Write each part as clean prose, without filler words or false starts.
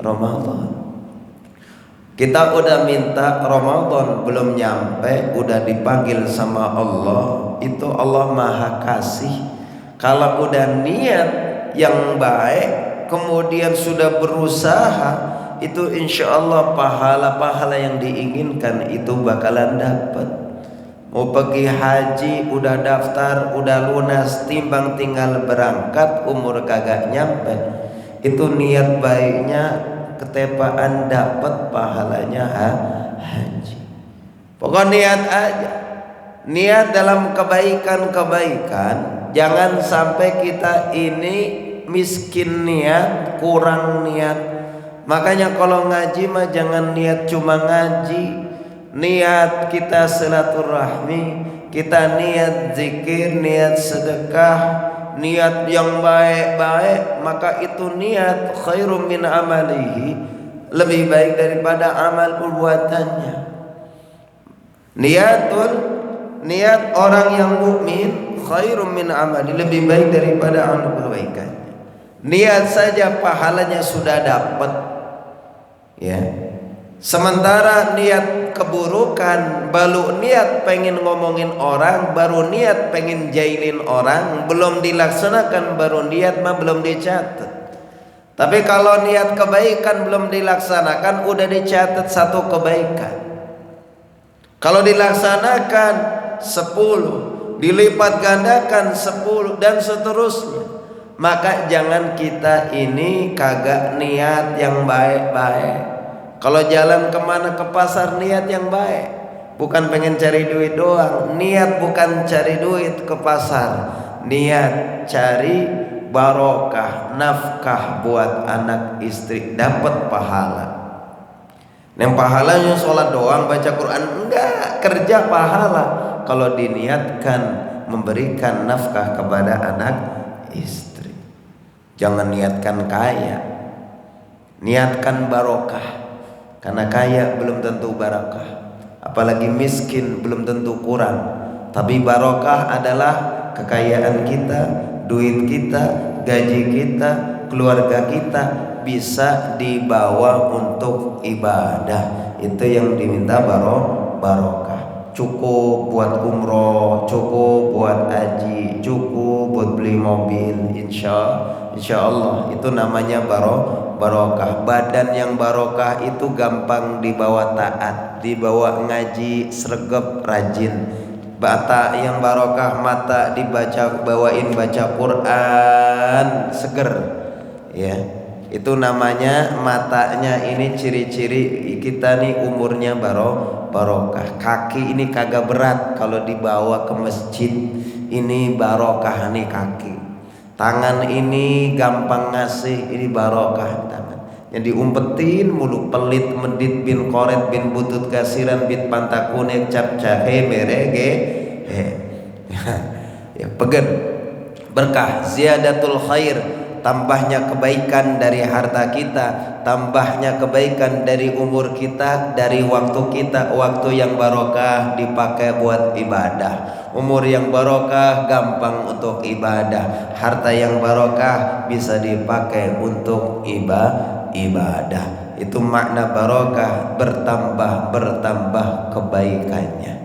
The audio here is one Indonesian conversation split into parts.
Ramadan. Kita udah minta Ramadan belum nyampe, udah dipanggil sama Allah. Itu Allah Maha Kasih. Kalau udah niat yang baik, kemudian sudah berusaha, itu insya Allah pahala-pahala yang diinginkan itu bakalan dapat. Mau pergi haji udah daftar, udah lunas, timbang tinggal berangkat umur kagak nyampe, itu niat baiknya ketepaan dapat pahalanya haji. Pokok niat aja, niat dalam kebaikan-kebaikan. Jangan sampai kita ini miskin niat, kurang niat. Makanya kalau ngaji mah jangan niat cuma ngaji, niat kita silaturahmi, kita niat zikir, niat sedekah, niat yang baik-baik, maka itu niat khairum min amalihi, lebih baik daripada amal perbuatannya. Niat orang yang mukmin khairum min amali, lebih baik daripada amal kebaikannya. Niat saja pahalanya sudah dapat, ya. Sementara niat keburukan, baru niat pengen ngomongin orang, baru niat pengen jailin orang, belum dilaksanakan, baru niat mah belum dicatat. Tapi kalau niat kebaikan belum dilaksanakan, udah dicatat satu kebaikan. Kalau dilaksanakan 10, dilipat gandakan 10 dan seterusnya. Maka jangan kita ini kagak niat yang baik-baik. Kalau jalan kemana, ke pasar, niat yang baik, bukan pengen cari duit doang. Niat bukan cari duit ke pasar, niat cari barokah, nafkah buat anak istri, dapat pahala. Yang pahalanya sholat doang, baca Quran enggak, kerja pahala kalau diniatkan memberikan nafkah kepada anak istri. Jangan niatkan kaya, niatkan barokah. Karena kaya belum tentu barokah, apalagi miskin belum tentu kurang. Tapi barokah adalah kekayaan kita, duit kita, gaji kita, keluarga kita bisa dibawa untuk ibadah. Itu yang diminta barokah. Cukup buat umroh, cukup buat haji, cukup buat beli mobil. Insya Allah itu namanya barokah. Badan yang barokah itu gampang dibawa taat, dibawa ngaji sregep rajin. Mata yang barokah, mata bawain baca Quran seger, ya. Itu namanya matanya ini ciri-ciri kita nih umurnya barokah. Kaki ini kagak berat kalau dibawa ke masjid, ini barokah nih kaki. Tangan ini gampang ngasih, ini barokah tangan. Yang diumpetin mulu, pelit medit bin koret bin butut kasiran bin pantakunek cap cahe merege ya pegen berkah, ziyadatul khair, tambahnya kebaikan dari harta kita, tambahnya kebaikan dari umur kita, dari waktu kita. Waktu yang barokah dipakai buat ibadah, umur yang barokah gampang untuk ibadah, harta yang barokah bisa dipakai untuk ibadah. Itu makna barokah, bertambah kebaikannya.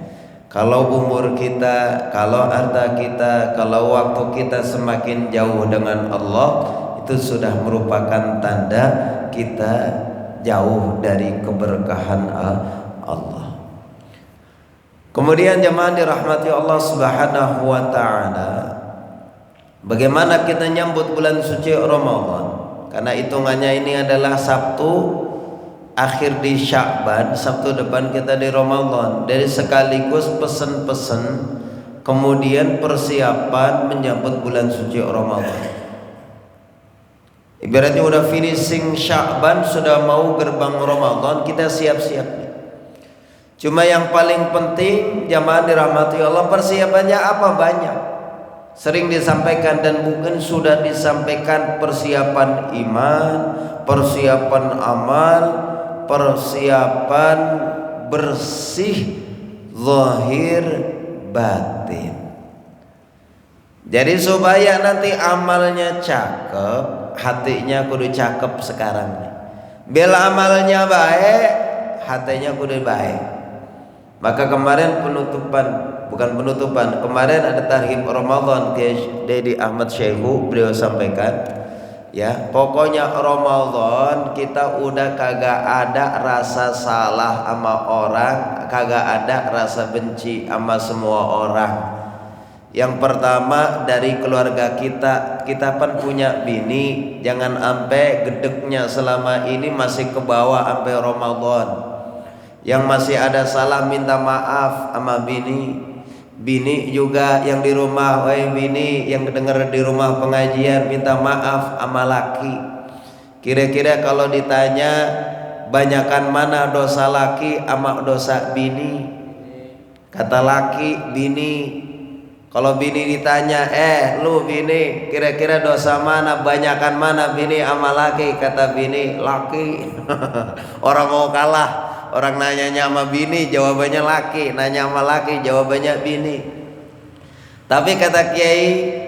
Kalau umur kita, kalau harta kita, kalau waktu kita semakin jauh dengan Allah, itu sudah merupakan tanda kita jauh dari keberkahan Allah. Kemudian jemaah dirahmati Allah Subhanahu wa taala, bagaimana kita nyambut bulan suci Ramadan? Karena hitungannya ini adalah Sabtu akhir di Sya'ban, Sabtu depan kita di Ramadan. Dari sekaligus pesen-pesen, kemudian persiapan menyambut bulan suci Ramadan. Ibaratnya udah finishing Sya'ban, sudah mau gerbang Ramadan, kita siap-siap. Cuma yang paling penting jamaah dirahmati Allah, persiapannya apa? Banyak, sering disampaikan dan mungkin sudah disampaikan. Persiapan iman, persiapan amal, persiapan bersih zahir batin. Jadi supaya nanti amalnya cakep, hatinya kudu cakep sekarang. Bila amalnya baik, hatinya kudu baik. Maka kemarin kemarin ada tarhib Ramadan Dedi Ahmad Syekhu, beliau sampaikan, ya pokoknya Ramadan kita udah kagak ada rasa salah sama orang, kagak ada rasa benci sama semua orang. Yang pertama dari keluarga kita kan punya bini, jangan sampai gedeknya selama ini masih ke bawah sampai Ramadan. Yang masih ada salah minta maaf sama bini. Bini juga yang di rumah, bini yang denger di rumah pengajian minta maaf sama laki. Kira-kira kalau ditanya banyakan mana dosa laki sama dosa bini? Kata laki bini. Kalau bini ditanya, lu bini kira-kira dosa mana, banyakan mana bini sama laki? Kata bini, laki. Orang mau kalah, orang nanyanya sama bini jawabannya laki, nanya sama laki jawabannya bini. Tapi kata Kiai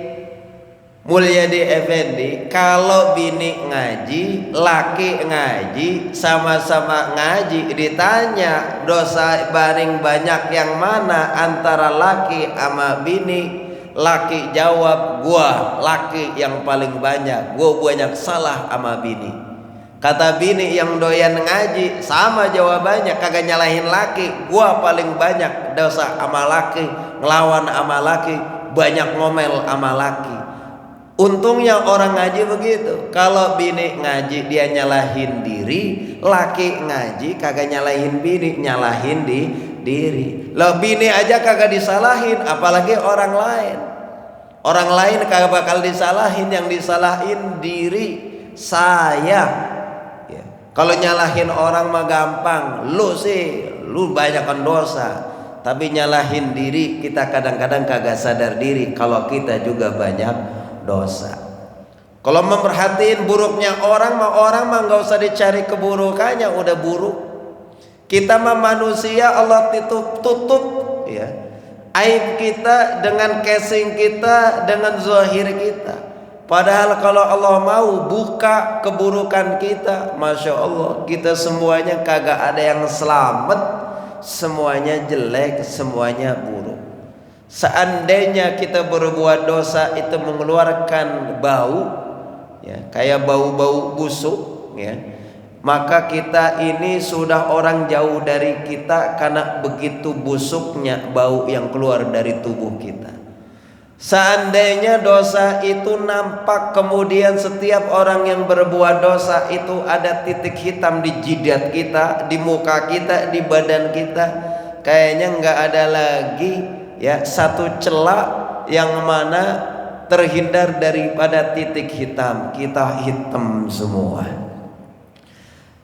Mulyadi Effendi, kalau bini ngaji, laki ngaji, sama-sama ngaji, ditanya dosa paling banyak yang mana antara laki sama bini, laki jawab, gua laki yang paling banyak, gua banyak salah sama bini. Kata bini yang doyan ngaji, sama jawabannya, kagak nyalahin laki, gua paling banyak dosa sama laki, ngelawan sama laki, banyak ngomel sama laki. Untungnya orang ngaji begitu. Kalau bini ngaji dia nyalahin diri, laki ngaji kagak nyalahin bini, nyalahin diri. Lah bini aja kagak disalahin, apalagi orang lain. Orang lain kagak bakal disalahin, yang disalahin diri saya. Ya. Kalau nyalahin orang mah gampang, lu banyakkan dosa. Tapi nyalahin diri kita kadang-kadang kagak sadar diri kalau kita juga banyak dosa. Kalau memperhatiin buruknya orang mah nggak usah dicari keburukannya, udah buruk. Kita mah manusia, Allah tutup ya aib kita dengan casing kita, dengan zahir kita. Padahal kalau Allah mau buka keburukan kita, masya Allah, kita semuanya kagak ada yang selamat, semuanya jelek, semuanya buruk. Seandainya kita berbuat dosa itu mengeluarkan bau, ya, kayak bau-bau busuk, ya, maka kita ini sudah orang jauh dari kita karena begitu busuknya bau yang keluar dari tubuh kita. Seandainya dosa itu nampak, kemudian setiap orang yang berbuat dosa itu ada titik hitam di jidat kita, di muka kita, di badan kita, kayaknya nggak ada lagi ya satu celah yang mana terhindar daripada titik hitam. Kita hitam semua.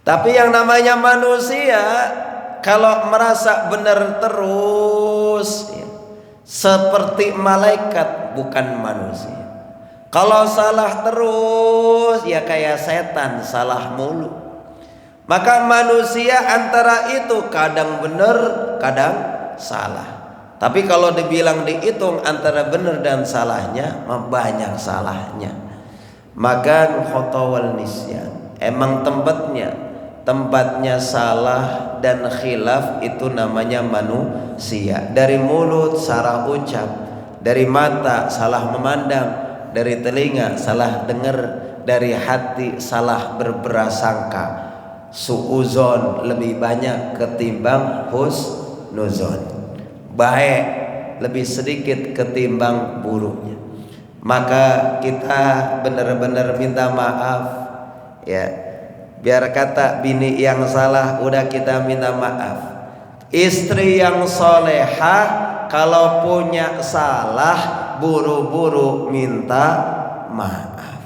Tapi yang namanya manusia kalau merasa benar terus ya, seperti malaikat bukan manusia. Kalau salah terus ya kayak setan, salah mulu. Maka manusia antara itu kadang benar, kadang salah. Tapi kalau dibilang dihitung antara benar dan salahnya, banyak salahnya. Maka khotawal nisyan, emang tempatnya salah dan khilaf itu namanya manusia. Dari mulut salah ucap, dari mata salah memandang, dari telinga salah dengar, dari hati salah berprasangka. Suuzon lebih banyak ketimbang husnuzon. Baik lebih sedikit ketimbang buruknya. Maka kita benar-benar minta maaf ya. Biar kata bini yang salah udah kita minta maaf. Istri yang solehah kalau punya salah buru-buru minta maaf.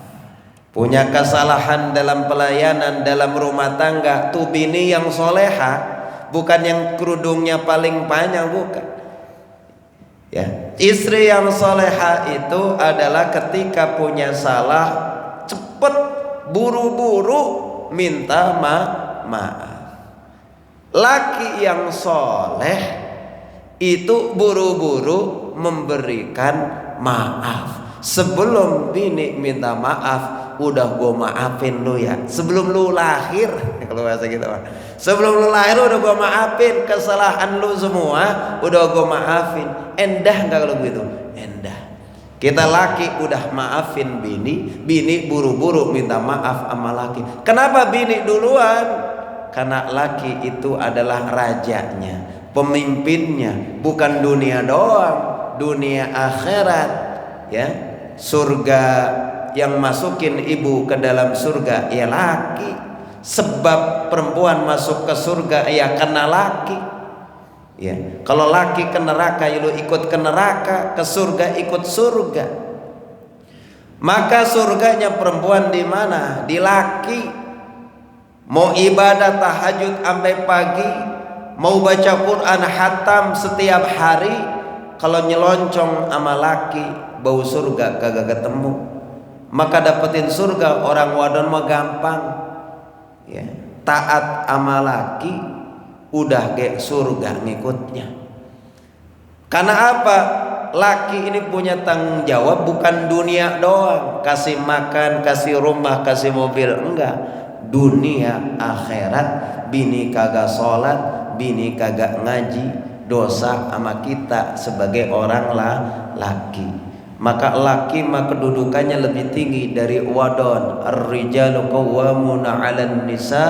Punya kesalahan dalam pelayanan, dalam rumah tangga, tuh bini yang solehah, bukan yang kerudungnya paling panjang, bukan. Ya, istri yang soleha itu adalah ketika punya salah cepet buru-buru minta maaf. Laki yang soleh itu buru-buru memberikan maaf. Sebelum bini minta maaf, udah gue maafin lu ya. Sebelum lu lahir, kalau bahasa gitu, sebelum lu lahir udah gue maafin kesalahan lu semua, udah gue maafin. Endah nggak kalau begitu? Endah. Kita laki udah maafin bini, bini buru-buru minta maaf sama laki. Kenapa bini duluan? Karena laki itu adalah rajanya, pemimpinnya, bukan dunia doang, dunia akhirat, ya. Surga, yang masukin ibu ke dalam surga ya laki. Sebab perempuan masuk ke surga ya kena laki, ya. Kalau laki ke neraka ya lu ikut ke neraka, ke surga ikut surga. Maka surganya perempuan di mana? Di laki. Mau ibadah tahajud sampai pagi, mau baca Quran hatam setiap hari, kalau nyeloncongan sama laki, bau surga kagak ketemu. Maka dapetin surga orang wadon mah gampang, ya. Taat sama laki udah kayak surga ngikutnya. Karena apa? Laki ini punya tanggung jawab, bukan dunia doang, kasih makan, kasih rumah, kasih mobil, enggak. Dunia akhirat. Bini kagak sholat, bini kagak ngaji, dosa sama kita sebagai orang laki. Maka laki maka kedudukannya lebih tinggi dari wadon. Ar-rijalu qawwamuna 'alan nisa,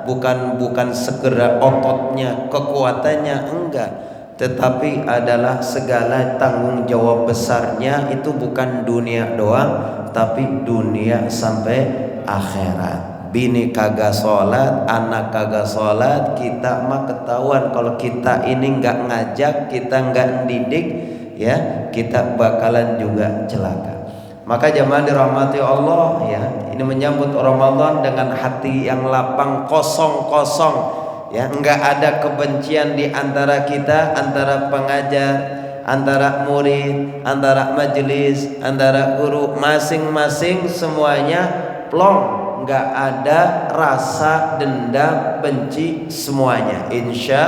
bukan segera ototnya, kekuatannya, enggak, tetapi adalah segala tanggung jawab besarnya itu bukan dunia doang, tapi dunia sampai akhirat. Bini kagak sholat, anak kagak sholat, kita mah ketahuan kalau kita ini nggak ngajak, kita nggak didik, ya, kita bakalan juga celaka. Maka jamaah dirahmati Allah, ya, ini menyambut Ramadan dengan hati yang lapang, kosong, ya, nggak ada kebencian di antara kita, antara pengajar, antara murid, antara majelis, antara guru, masing-masing semuanya plong, nggak ada rasa dendam, benci, semuanya insya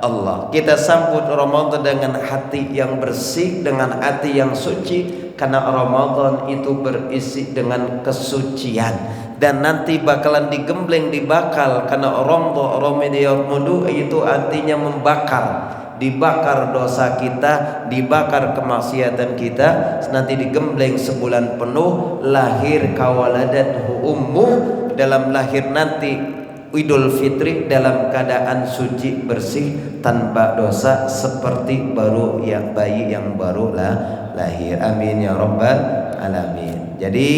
Allah. Kita sambut Ramadan dengan hati yang bersih, dengan hati yang suci, karena Ramadan itu berisi dengan kesucian. Dan nanti bakalan digembleng, dibakar, karena Ramadan itu artinya membakar, dibakar dosa kita, dibakar kemaksiatan kita. Nanti digembleng sebulan penuh, lahir kawaladathu ummu, dalam lahir nanti Idul Fitri dalam keadaan suci, bersih, tanpa dosa, seperti baru yang bayi yang baru lahir. Amin ya rabbal alamin. Jadi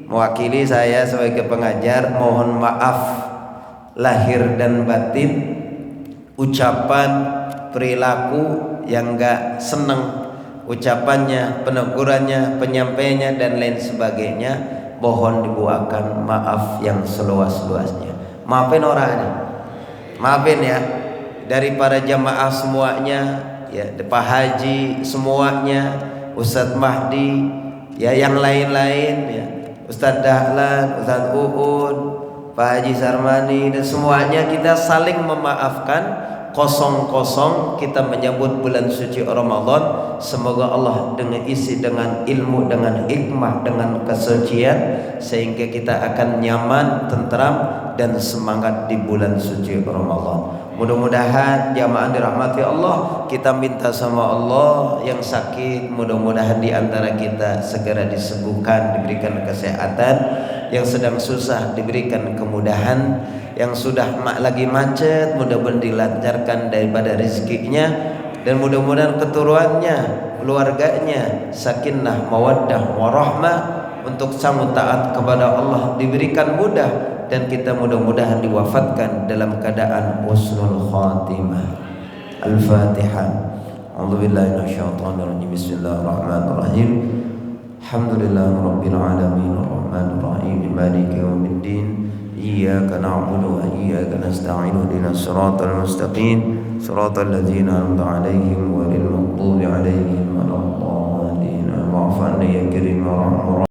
mewakili saya sebagai pengajar, mohon maaf lahir dan batin, ucapan, perilaku yang enggak seneng, ucapannya, penegurannya, penyampaiannya dan lain sebagainya, mohon dibuatkan maaf yang seluas-luasnya. Maafin orangnya, maafin ya, dari para jamaah semuanya, ya, Pak Haji semuanya, Ustadz Mahdi, ya, yang lain-lain, ya, Ustadz Dahlan, Ustadz Uud, Pak Haji Sarmani, dan semuanya kita saling memaafkan. Kosong kita menyambut bulan suci Ramadan. Semoga Allah dengan isi dengan ilmu, dengan hikmah, dengan kesucian, sehingga kita akan nyaman, tentram dan semangat di bulan suci Ramadan. Mudah-mudahan jamaah dirahmati Allah, kita minta sama Allah yang sakit, mudah-mudahan di antara kita segera disembuhkan, diberikan kesehatan, yang sedang susah diberikan kemudahan, yang sudah lagi macet mudah-mudahan dilancarkan daripada rezekinya, dan mudah-mudahan keturunannya, keluarganya sakinah, mawaddah, warahmah untuk sambut taat kepada Allah diberikan mudah, dan kita mudah-mudahan diwafatkan dalam keadaan husnul khatimah. Al-Fatihah. A'udzubillahi minasyaitonirrajim. Bismillahirrahmanirrahim. Alhamdulillahirabbil alamin arrahmanir rahim maliki yaumiddin. Iyyaka na'budu wa iyyaka nasta'in ihdinas siratal mustaqim siratal ladzina an'amta 'alaihim ghairil maghdubi 'alaihim waladdallin. Wa'fu 'anna ya karim.